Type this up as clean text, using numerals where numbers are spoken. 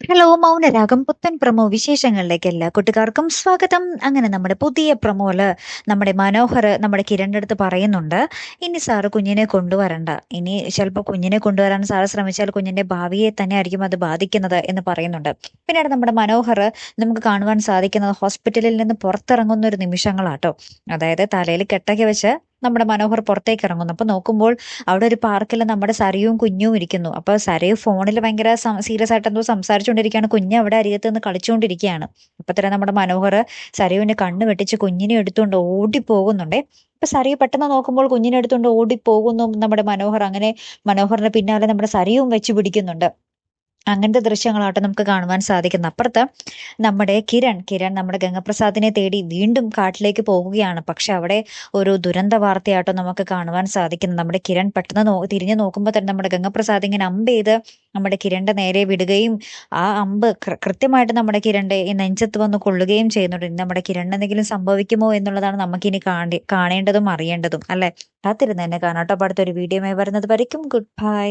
Hello Mounaragam പുത്തൻ promo വിശേഷങ്ങളിലേക്ക് എല്ലാ കൂട്ടുകാർക്കും സ്വാഗതം. അങ്ങനെ നമ്മുടെ പുതിയ പ്രൊമോയില് നമ്മുടെ മനോഹർ നമ്മുടെ കിരണിന്റെ അടുത്ത് പറയുന്നുണ്ട്, ഇനി സാറ് കുഞ്ഞിനെ കൊണ്ടുവരണ്ട, ഇനി ചിലപ്പോൾ കുഞ്ഞിനെ കൊണ്ടുവരാൻ സാറ് ശ്രമിച്ചാൽ കുഞ്ഞിന്റെ ഭാവിയെ തന്നെ ആയിരിക്കും അത് ബാധിക്കുന്നത് എന്ന് പറയുന്നുണ്ട്. പിന്നീട് നമ്മുടെ മനോഹർ നമുക്ക് കാണുവാൻ സാധിക്കുന്നത് ഹോസ്പിറ്റലിൽ നിന്ന് പുറത്തിറങ്ങുന്ന ഒരു നിമിഷങ്ങളാട്ടോ. അതായത് തലയിൽ കെട്ടൊക്കെ വെച്ച് നമ്മുടെ മനോഹർ പുറത്തേക്ക് ഇറങ്ങുന്നു. അപ്പൊ നോക്കുമ്പോൾ അവിടെ ഒരു പാർക്കിൽ നമ്മുടെ സരയും കുഞ്ഞും ഇരിക്കുന്നു. അപ്പൊ സരയു ഫോണിൽ ഭയങ്കര സീരിയസ് ആയിട്ട് എന്തോ സംസാരിച്ചുകൊണ്ടിരിക്കുകയാണ്, കുഞ്ഞ് അവിടെ അരികത്ത് നിന്ന് കളിച്ചുകൊണ്ടിരിക്കുകയാണ്. അപ്പൊ തന്നെ നമ്മുടെ മനോഹർ സരയുവിന്റെ കണ്ണ് വെട്ടിച്ച് കുഞ്ഞിനെ എടുത്തുകൊണ്ട് ഓടി പോകുന്നുണ്ടേ. അപ്പൊ സരയു പെട്ടെന്ന് നോക്കുമ്പോൾ കുഞ്ഞിനെ എടുത്തുകൊണ്ട് ഓടി പോകുന്നു നമ്മുടെ മനോഹർ. അങ്ങനെ മനോഹറിന്റെ പിന്നാലെ നമ്മുടെ സരയും വെച്ച് പിടിക്കുന്നുണ്ട്. അങ്ങനത്തെ ദൃശ്യങ്ങളാട്ടോ നമുക്ക് കാണുവാൻ സാധിക്കുന്നത്. അപ്പുറത്ത് നമ്മുടെ കിരൺ നമ്മുടെ ഗംഗപ്രസാദിനെ തേടി വീണ്ടും കാട്ടിലേക്ക് പോകുകയാണ്. പക്ഷെ അവിടെ ഒരു ദുരന്ത വാർത്തയാട്ടോ നമുക്ക് കാണുവാൻ സാധിക്കുന്നത്. നമ്മുടെ കിരൺ പെട്ടെന്ന് തിരിഞ്ഞു നോക്കുമ്പോൾ തന്നെ നമ്മുടെ ഗംഗപ്രസാദ് ഇങ്ങനെ അമ്പ് ചെയ്ത് നമ്മുടെ കിരണിന്റെ നേരെ വിടുകയും ആ അമ്പ് കൃത്യമായിട്ട് നമ്മുടെ കിരണിന്റെ ഈ നെഞ്ചത്ത് വന്ന് കൊള്ളുകയും ചെയ്യുന്നുണ്ട്. നമ്മുടെ കിരണിന് എന്തെങ്കിലും സംഭവിക്കുമോ എന്നുള്ളതാണ് നമുക്കിനി കാണേണ്ടതും അറിയേണ്ടതും അല്ലെ. കാത്തിരുന്ന് തന്നെ കാണാട്ടോ. അടുത്തൊരു വീഡിയോയുമായി വരുന്നത് വരയ്ക്കും ഗുഡ് ബൈ.